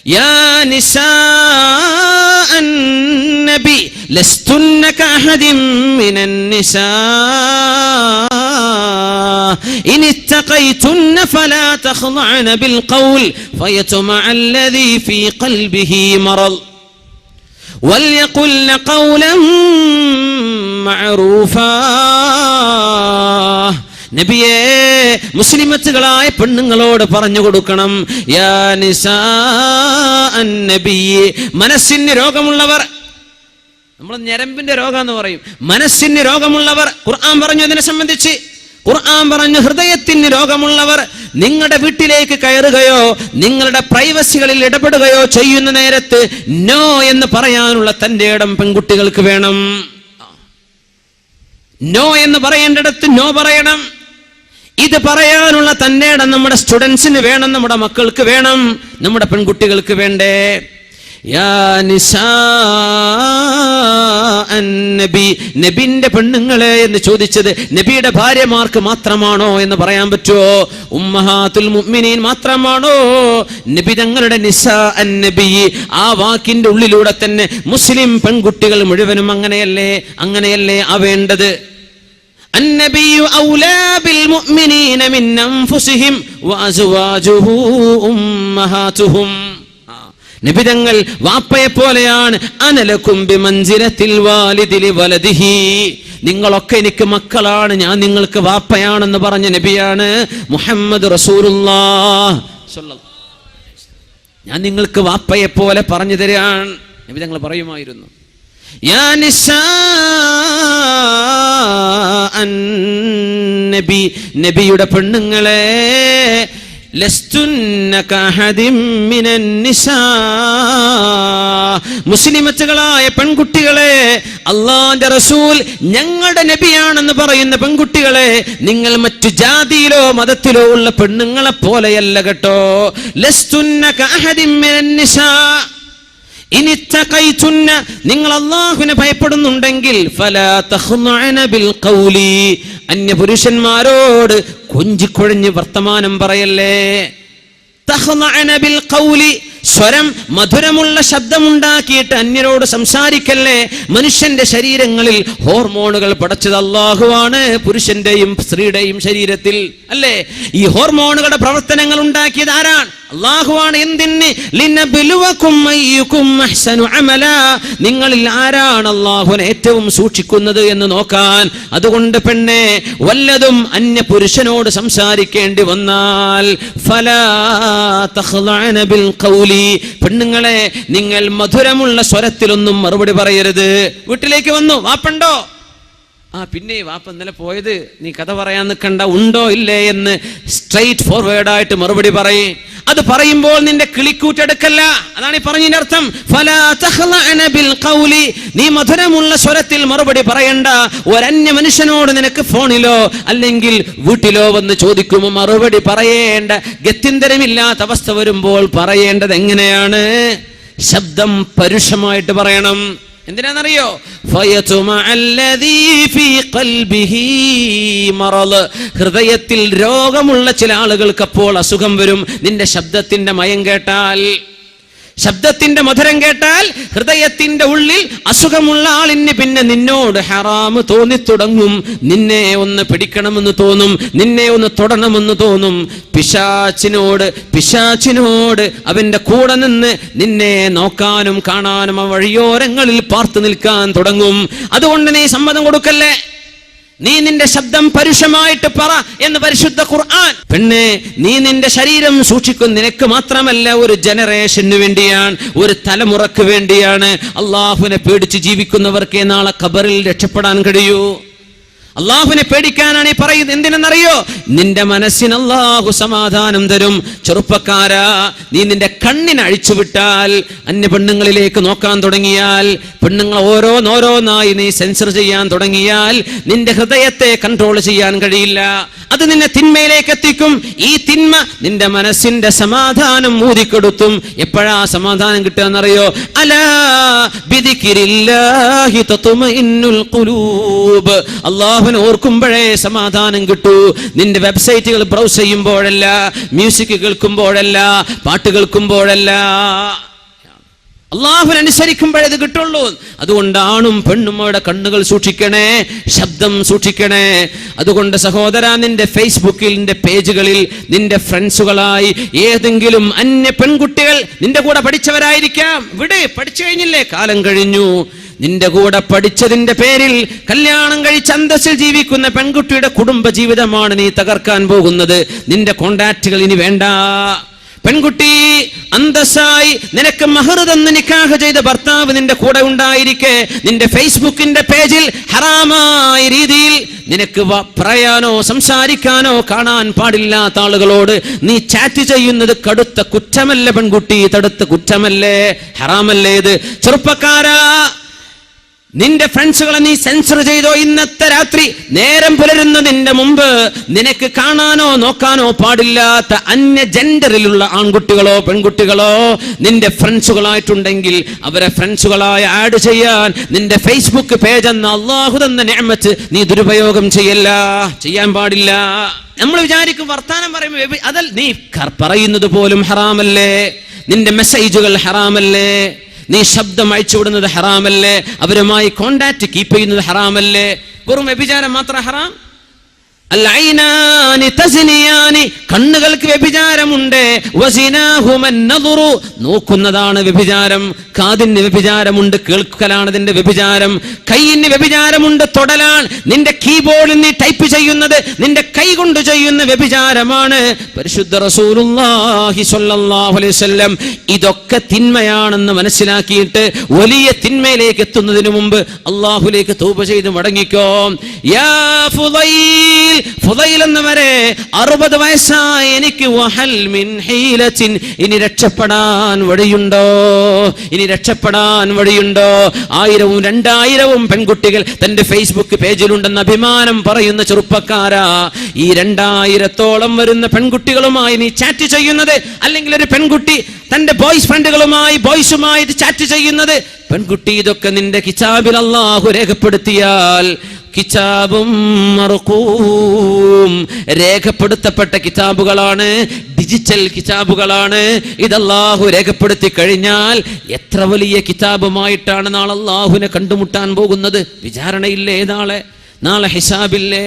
Yeah Nisa അൻ-നബി ലസ്തുന്ന കഅഹദിൻ മിനൻ Nisa in ഇത്തഖൈതുന്ന Falah തഖ്ളഅന bill ഖൗൽ ഫയത്മഅ അല്ലദീ ഫീ ഖൽബിഹി മറദ് വൽയഖുൽന ഖൗലൻ മഅറൂഫാ. നബിയേ, മുസ്ലിമത്തുകളായ പെണ്ണുങ്ങളോട് പറഞ്ഞു കൊടുക്കണം, യാ നിസാ അൻ-നബി, മനസ്സിന് രോഗമുള്ളവർ, നമ്മൾ ഞരമ്പിന്റെ രോഗം എന്ന് പറയും, മനസ്സിന് രോഗമുള്ളവർ. ഖുർആൻ പറഞ്ഞു അതിനെ സംബന്ധിച്ച്. ഖുർആൻ പറഞ്ഞു, ഹൃദയത്തിന് രോഗമുള്ളവർ നിങ്ങളുടെ വീട്ടിലേക്ക് കയറുകയോ നിങ്ങളുടെ പ്രൈവസികളിൽ ഇടപെടുകയോ ചെയ്യുന്ന നേരത്ത് നോ എന്ന് പറയാനുള്ള തന്റെ ഇടം പെൺകുട്ടികൾക്ക് വേണം. നോ എന്ന് പറയേണ്ടിടത്ത് നോ പറയണം. ഇത് പറയാനുള്ള തന്റെ ഇടം നമ്മുടെ സ്റ്റുഡൻസിന് വേണം, നമ്മുടെ മക്കൾക്ക് വേണം, നമ്മുടെ പെൺകുട്ടികൾക്ക് വേണ്ടേ. യാ നിസാ അൻ-നബി, നബിന്റെ പെണ്ണുങ്ങളെ എന്ന് ചോദിച്ചത് നബിയുടെ ഭാര്യമാർക്ക് മാത്രമാണോ എന്ന് പറയാൻ പറ്റുമോ? ഉമ്മഹാത്തുൽ മുഅ്മിനീൻ മാത്രമാണോ? നബി തങ്ങളുടെ നിസാ അൻ-നബി, ആ വാക്കിന്റെ ഉള്ളിലൂടെ തന്നെ മുസ്ലിം പെൺകുട്ടികൾ മുഴുവനും അങ്ങനെയല്ലേ ആവേണ്ടത്. النبي أولى بالمؤمنين من أنفسهم وأزواجه أمهاتهم. നബി തങ്ങൾ വാപ്പയെ പോലെയാണ്. അനലക്കും ബിമൻസിലത്തിൽ വാലിദി ലിവലദിഹി, നിങ്ങളൊക്കെ എനിക്ക് മക്കളാണ്, ഞാൻ നിങ്ങൾക്ക് വാപ്പയാണെന്ന് പറഞ്ഞ നബിയാണ് മുഹമ്മദ് റസൂലുള്ളാഹ് സ്വല്ലല്ലാഹു അലൈഹി വസല്ലം. ഞാൻ നിങ്ങൾക്ക് വാപ്പയെ പോലെ പറഞ്ഞു തരാൻ നബി തങ്ങൾ പറയുമായിരുന്നു. യാ നിസാ അൻ-നബി, നബിയുടെ പെണ്ണുങ്ങളെ, ലസ്തുന്ന കഅഹദിൻ മിനൻ നിസാ, മുസ്ലിമത്തുകളായ പെൺകുട്ടികളെ, അല്ലാഹുവിന്റെ റസൂൽ ഞങ്ങളുടെ നബിയാണെന്ന് പറയുന്ന പെൺകുട്ടികളെ, നിങ്ങൾ മറ്റു ജാതിയിലോ മതത്തിലോ ഉള്ള പെണ്ണുങ്ങളെ പോലെയല്ല കേട്ടോ. ലസ്തുന്ന കഅഹദിൻ മിനൻ നിസാ ഇൻ ഇത്തഖൈതുന്ന, നിങ്ങൾ അല്ലാഹുവിനെ ഭയപ്പെടുന്നുണ്ടെങ്കിൽ ഫലാ തഖ്ളഅന ബിൽ ഖൗലി, അന്യപുരുഷന്മാരോട് കൊഞ്ചിക്കൊഴഞ്ഞ് വർത്തമാനം പറയല്ലേ. തഖ്ളഅന ബിൽ ഖൗലി, സ്വരം മധുരമുള്ള ശബ്ദമുണ്ടാക്കിയിട്ട് അന്യരോട് സംസാരിക്കല്ലേ. മനുഷ്യന്റെ ശരീരങ്ങളിൽ ഹോർമോണുകൾ പടച്ചത് അല്ലാഹുവാണ്, പുരുഷന്റെയും സ്ത്രീയുടെയും ശരീരത്തിൽ അല്ലേ. ഈ ഹോർമോണുകളുടെ പ്രവർത്തനങ്ങൾ ഉണ്ടാക്കിയത് ആരാണ്? അല്ലാഹുവാണ്. എന്തിന്? ലിനബ്ലുവകും അയ്യുകും അഹ്സനു അമല, നിങ്ങളിൽ ആരാണ് അല്ലാഹുവിനെ ഏറ്റവും സൂക്ഷിക്കുന്നത് എന്ന് നോക്കാൻ. അതുകൊണ്ട് പെണ്ണെ, വല്ലതും അന്യ പുരുഷനോട് സംസാരിക്കേണ്ടി വന്നാൽ ഫലാ തഖ്ളഅന ബിൽ ഖൗലി, പെണ്ണുങ്ങളെ, നിങ്ങൾ മധുരമുള്ള സ്വരത്തിലൊന്നും മറുപടി പറയരുത്. വീട്ടിലേക്ക് വന്നു, വാപ്പുണ്ടോ? പിന്നെ വാപ്പ ഇന്നലെ പോയത്, നീ കഥ പറയാൻ നിൽക്കണ്ട, ഉണ്ടോ ഇല്ലേ എന്ന് സ്ട്രെയിറ്റ് ഫോർവേഡ് ആയിട്ട് മറുപടി പറയും. അത് പറയുമ്പോൾ നിന്റെ കിളിക്കൂട്ടെടുക്കല്ല, അതാണ് ഈ പറഞ്ഞതിന്റെ അർത്ഥം. ഫലാ തഖ്ളഅന ബിൽ ഖൗലി, നീ മധുരമുള്ള സ്വരത്തിൽ മറുപടി പറയണ്ട. ഒരന്യ മനുഷ്യനോട് നിനക്ക് ഫോണിലോ അല്ലെങ്കിൽ വീട്ടിലോ വന്ന് ചോദിക്കുമ്പോൾ മറുപടി പറയേണ്ട ഗത്യന്തരമില്ലാത്ത അവസ്ഥ വരുമ്പോൾ പറയേണ്ടത് എങ്ങനെയാണ്? ശബ്ദം പരുഷമായിട്ട് പറയണം. എന്തിനാണെന്നറിയോ? ഹൃദയത്തിൽ രോഗമുള്ള ചില ആളുകൾക്ക് അപ്പോൾ അസുഖം വരും. നിന്റെ ശബ്ദത്തിന്റെ മയം കേട്ടാൽ, ശബ്ദത്തിന്റെ മധുരം കേട്ടാൽ ഹൃദയത്തിന്റെ ഉള്ളിൽ അസുഖമുള്ള ആളിന് പിന്നെ നിന്നോട് ഹറാമ് തോന്നിത്തുടങ്ങും. നിന്നെ ഒന്ന് പിടിക്കണമെന്ന് തോന്നും, നിന്നെ ഒന്ന് തൊടണമെന്ന് തോന്നും. പിശാചിനോട് അവന്റെ കൂടെ നിന്ന് നിന്നെ നോക്കാനും കാണാനും ആ വഴിയോരങ്ങളിൽ പാർത്തു നിൽക്കാൻ തുടങ്ങും. അതുകൊണ്ട് നീ സമ്മതം കൊടുക്കല്ലേ. നീ നിന്റെ ശബ്ദം പരുഷമായിട്ട് പറ എന്ന് പരിശുദ്ധ ഖുർആൻ. പെണ്ണെ, നീ നിന്റെ ശരീരം സൂക്ഷിക്കും. നിനക്ക് മാത്രമല്ല, ഒരു ജനറേഷന് വേണ്ടിയാണ്, ഒരു തലമുറക്ക് വേണ്ടിയാണ്. അള്ളാഹുവിനെ പേടിച്ച് ജീവിക്കുന്നവർക്കേ നാളെ ഖബറിൽ രക്ഷപ്പെടാൻ കഴിയൂ. അള്ളാഹുവിനെ പേടിക്കാനാണ് ഈ പറയുന്നത്. എന്തിനെന്നറിയോ? നിന്റെ മനസ്സിന് അള്ളാഹു സമാധാനം തരും. ചെറുപ്പക്കാരാ, നീ നിന്റെ കണ്ണിനെ അഴിച്ചുവിട്ടാൽ, അന്യ പെണ്ണുങ്ങളിലേക്ക് നോക്കാൻ തുടങ്ങിയാൽ, പെണ്ണുങ്ങൾ ഓരോന്നായി നീ സെൻസർ ചെയ്യാൻ തുടങ്ങിയാൽ നിന്റെ ഹൃദയത്തെ കൺട്രോൾ ചെയ്യാൻ കഴിയില്ല. അത് നിന്നെ തിന്മയിലേക്ക് എത്തിക്കും. ഈ തിന്മ നിന്റെ മനസ്സിന്റെ സമാധാനം ഊതിക്കെടുത്തും. എപ്പോഴാ സമാധാനം കിട്ടുകയെന്നറിയോ? അലാ ബിദിക്രില്ലാഹി തത്മഇന്നുൽ ഖുലൂബ്, അല്ലാഹു അള്ളാഹുവിനെ ഓർക്കുമ്പോഴേ സമാധാനം കിട്ടൂ. നിന്റെ വെബ്സൈറ്റുകൾ ബ്രൗസ് ചെയ്യുമ്പോഴല്ല, മ്യൂസിക് കേൾക്കുമ്പോഴല്ല, പാട്ട് കേൾക്കുമ്പോഴല്ല, അള്ളാഹുവിനെ അനുസരിക്കുമ്പോഴേ ഇത് കിട്ടുള്ളൂ. അതുകൊണ്ട് ആണും പെണ്ണും അവിടെ കണ്ണുകൾ സൂക്ഷിക്കണേ, ശബ്ദം സൂക്ഷിക്കണേ. അതുകൊണ്ട് സഹോദരാ, നിന്റെ ഫേസ്ബുക്കിൽ, നിന്റെ പേജുകളിൽ നിന്റെ ഫ്രണ്ട്സുകളായി ഏതെങ്കിലും അന്യ പെൺകുട്ടികൾ നിന്റെ കൂടെ പഠിച്ചവരായിരിക്കാം. ഇവിടെ പഠിച്ചു കഴിഞ്ഞില്ലേ, കാലം കഴിഞ്ഞു. നിന്റെ കൂടെ പഠിച്ചതിന്റെ പേരിൽ കല്യാണം കഴിച്ച് അന്തസ്സിൽ ജീവിക്കുന്ന പെൺകുട്ടിയുടെ കുടുംബ ജീവിതമാണ് നീ തകർക്കാൻ പോകുന്നത്. നിന്റെ കോണ്ടാക്റ്റുകൾ ഇനി വേണ്ട. പെൺകുട്ടി, അന്തസ്സായി നിനക്ക് മഹർ തന്ന് നിക്കാഹ് ചെയ്ത ഭർത്താവ് നിന്റെ കൂടെ ഉണ്ടായിരിക്കെ നിന്റെ ഫേസ്ബുക്കിന്റെ പേജിൽ ഹറാമായ രീതിയിൽ നിനക്ക് പറയാനോ സംസാരിക്കാനോ കാണാൻ പാടില്ലാത്ത ആളുകളോട് നീ ചാറ്റ് ചെയ്യുന്നത് കടുത്ത കുറ്റമല്ലേ പെൺകുട്ടി? തടുത്ത കുറ്റമല്ലേ, ഹറാമല്ലേ ഇത്? ചെറുപ്പക്കാരാ, നിന്റെ ഫ്രണ്ട്സുകളെ നീ സെൻസർ ചെയ്തോ? ഇന്നത്തെ രാത്രി നേരം പുലരുന്നതിന്റെ മുമ്പ് നിനക്ക് കാണാനോ നോക്കാനോ പാടില്ലാത്ത അന്യ ജെൻഡറിലുള്ള ആൺകുട്ടികളോ പെൺകുട്ടികളോ നിന്റെ ഫ്രണ്ട്സുകളായിട്ടുണ്ടെങ്കിൽ അവരെ ഫ്രണ്ട്സുകളായി ആഡ് ചെയ്യാൻ നിന്റെ ഫേസ്ബുക്ക് പേജ് എന്ന അള്ളാഹു തന്ന നിഅമത്ത് നീ ദുരുപയോഗം ചെയ്യാൻ പാടില്ല. നമ്മൾ വിചാരിക്കും വർത്താനം പറയുമ്പോൾ അതൽ നീ പറയുന്നത് പോലും ഹറാമല്ലേ, നിന്റെ മെസ്സേജുകൾ ഹറാമല്ലേ, നീ ശബ്ദം അയച്ചുവിടുന്നത് ഹറാമല്ലേ, അവരുമായി കോണ്ടാക്ട് കീപ്പ് ചെയ്യുന്നത് ഹറാമല്ലേ? വെറും വ്യഭിചാരം മാത്രം ഹറാം? കണ്ണുകൾക്ക് വ്യഭിചാരമുണ്ട്, നോക്കുന്നതാണ് വ്യഭിചാരം. കാതിന് വ്യഭിചാരമുണ്ട്, കേൾക്കലാണ് അതിന്റെ വ്യഭിചാരം. കൈയിന് വ്യഭിചാരമുണ്ട്, തൊടലാണ്. നിന്റെ കീബോർഡിൽ നീ ടൈപ്പ് ചെയ്യുന്നത് നിന്റെ കൈ കൊണ്ട് ചെയ്യുന്ന വ്യഭിചാരമാണ്. പരിശുദ്ധ റസൂലുള്ളാഹി സ്വല്ലല്ലാഹു അലൈഹി വസല്ലം ഇതൊക്കെ തിന്മയാണെന്ന് മനസ്സിലാക്കിയിട്ട് വലിയ തിന്മയിലേക്ക് എത്തുന്നതിന് മുമ്പ് അള്ളാഹുലേക്ക് തൗബ ചെയ്ത് മടങ്ങിക്കോ. യാ ഫുദൈൽ എന്നവരെ 60 വയസ്സായി എനിക്ക് വഹൽ മിൻ ഹീലത്തിൻ, ഇനി രക്ഷപ്പെടാൻ വഴിയുണ്ടോ? ഇനി രക്ഷപ്പെടാൻ വഴിയുണ്ടോ? 1000 2000 പെൺകുട്ടികൾ തന്റെ ഫേസ്ബുക്ക് പേജിലുണ്ടെന്ന് അഭിമാനം പറയുന്ന ചെറുപ്പക്കാരാ, ഈ 2000-ഓളം വരുന്ന പെൺകുട്ടികളുമായി നീ ചാറ്റ് ചെയ്യുന്നത്, അല്ലെങ്കിൽ ഒരു പെൺകുട്ടി തന്റെ ബോയ്സ് ഫ്രണ്ടുകളുമായി ബോയ്സുമായിട്ട് ചാറ്റ് ചെയ്യുന്നത്, പെൺകുട്ടി ഇതൊക്കെ നിന്റെ കിതാബിൽ അല്ലാഹു രേഖപ്പെടുത്തിയാൽ, കിതാബും മർഖൂം, രേഖപ്പെടുത്തപ്പെട്ട കിതാബുകളാണ്, ഡിജിറ്റൽ കിതാബുകളാണ്. ഇത് അല്ലാഹു രേഖപ്പെടുത്തി കഴിഞ്ഞാൽ എത്ര വലിയ കിതാബുമായിട്ടാണ് നാളെ അല്ലാഹുവിനെ കണ്ടുമുട്ടാൻ പോകുന്നത്. വിചാരണയില്ലേ നാളെ ഹിസാബില്ലേ?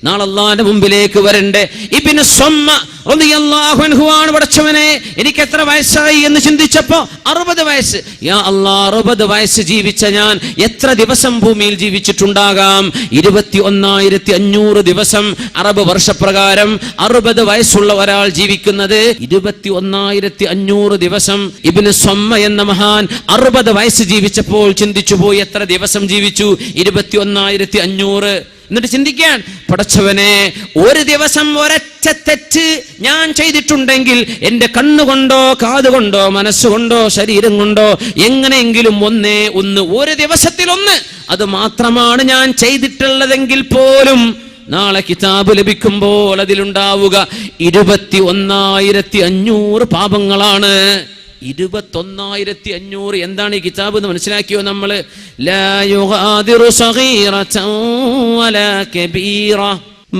നാളെ അല്ലാഹുവിന്റെ മുമ്പിലേക്ക് വരണ്ടേ? ഇബ്നു സ്വമ്മ റളിയല്ലാഹു അൻഹു ആണ് പടച്ചവനെ എനിക്ക് എത്ര വയസ്സായി എന്ന് ചിന്തിച്ചപ്പോ 60 വയസ്സ്. യാ അല്ലാഹ്, 60 വയസ്സ് ജീവിച്ച ഞാൻ എത്ര ദിവസം ഭൂമിയിൽ ജീവിച്ചിട്ടുണ്ടാകാം? 21,500 ദിവസം. അറബ് വർഷപ്രകാരം 60 വയസ്സുള്ള ഒരാൾ ജീവിക്കുന്നത് 21,500 ദിവസം. ഇബ്നു സ്വമ്മ എന്ന മഹാൻ 60 വയസ്സ് ജീവിച്ചപ്പോൾ ചിന്തിച്ചു പോയി, എത്ര ദിവസം ജീവിച്ചു? 21,500. എന്നിട്ട് ചിന്തിക്കാൻ, പടച്ചവനെ ഒരു ദിവസം ഒരൊറ്റ തെറ്റ് ഞാൻ ചെയ്തിട്ടുണ്ടെങ്കിൽ എന്റെ കണ്ണുകൊണ്ടോ കാതുകൊണ്ടോ മനസ്സുകൊണ്ടോ ശരീരം കൊണ്ടോ എങ്ങനെയെങ്കിലും ഒരു ദിവസത്തിൽ അത് മാത്രമാണ് ഞാൻ ചെയ്തിട്ടുള്ളതെങ്കിൽ പോലും നാളെ കിതാബ് ലഭിക്കുമ്പോൾ അതിലുണ്ടാവുക 21,500 പാപങ്ങളാണ്. 21,500. എന്താണ് ഈ കിതാബ് എന്ന് മനസ്സിലാക്കിയോ നമ്മൾ? ലാ യുഗാദിറു സഗീറതൻ വലാ കബീറ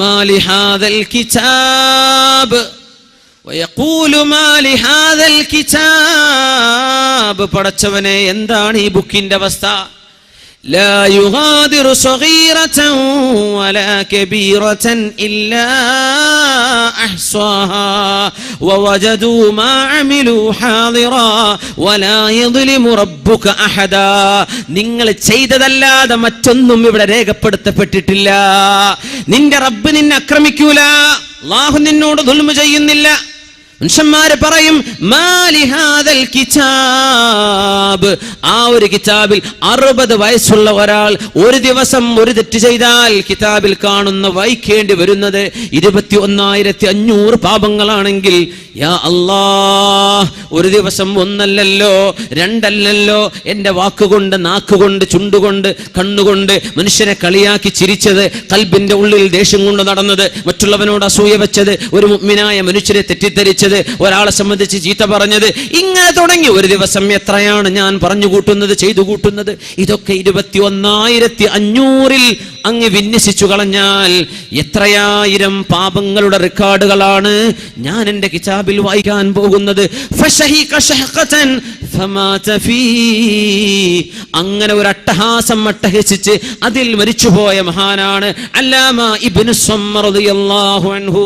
മാ ലിഹാദൽ കിതാബ് വയഖൂലു മാ ലിഹാദൽ കിതാബ്. പടച്ചവനെ, എന്താണ് ഈ ബുക്കിന്റെ അവസ്ഥ? ലാ യുഗാദിറു സഗീറതൻ വലാ കബീറതൻ ഇല്ലാ അഹ്സാഹാ വവജദൂ മാ അമിലൂ ഹാദിറാ വലാ യദ്ലിമു റബ്ബുക അഹദാ. നിങ്ങൾ ചെയ്തതല്ലാതെ മറ്റൊന്നും ഇവിടെ രേഖപ്പെടുത്തപ്പെട്ടിട്ടില്ല. നിന്റെ റബ്ബ് നിന്നെ ആക്രമിക്കൂല, അല്ലാഹു നിന്നോട് ദുൽമ ചെയ്യുന്നില്ല. മനുഷ്യന്മാര് പറയും മാലിഹാദൽ കിതാബ്. ആ ഒരു കിതാബിൽ 60 വയസ്സുള്ള ഒരാൾ ഒരു ദിവസം ഒരു തെറ്റ് ചെയ്താൽ കിതാബിൽ കാണുന്ന വായിക്കേണ്ടി വരുന്നത് 21,500 പാപങ്ങളാണെങ്കിൽ, യാ അല്ലാഹ്, ഒരു ദിവസം ഒന്നല്ലല്ലോ രണ്ടല്ലല്ലോ എന്റെ വാക്കുകൊണ്ട് നാക്കുകൊണ്ട് ചുണ്ടുകൊണ്ട് കണ്ണുകൊണ്ട് മനുഷ്യനെ കളിയാക്കി ചിരിച്ചത്, കൽബിന്റെ ഉള്ളിൽ ദേഷ്യം കൊണ്ട് നടന്നത്, മറ്റുള്ളവനോട് അസൂയ വെച്ചത്, ഒരു മുഅ്മിനായ മനുഷ്യരെ തെറ്റിദ്ധരിച്ചത്, വിളിച്ചത്, ഒരാളെ സംബന്ധിച്ച് ചീത്ത പറഞ്ഞത്, ഇങ്ങനെ തുടങ്ങി ഒരു ദിവസം എത്രയാണ് ഞാൻ പറഞ്ഞു കൂട്ടുന്നത്, ചെയ്തു കൂട്ടുന്നത്. ഇതൊക്കെ 21,500 അങ്ങ് വിന്യസിച്ചു കളഞ്ഞാൽ എത്രയായിരം പാപങ്ങളുടെ റെക്കോർഡുകളാണ് ഞാൻ എന്റെ കിതാബിൽ വായിക്കാൻ പോകുന്നത്. അങ്ങനെ ഒരു അട്ടഹാസം അട്ടഹസിച്ച് അതിൽ മരിച്ചുപോയ മഹാനാണ് അല്ലാമ ഇബ്നു സമ്മർ റളിയല്ലാഹു അൻഹു.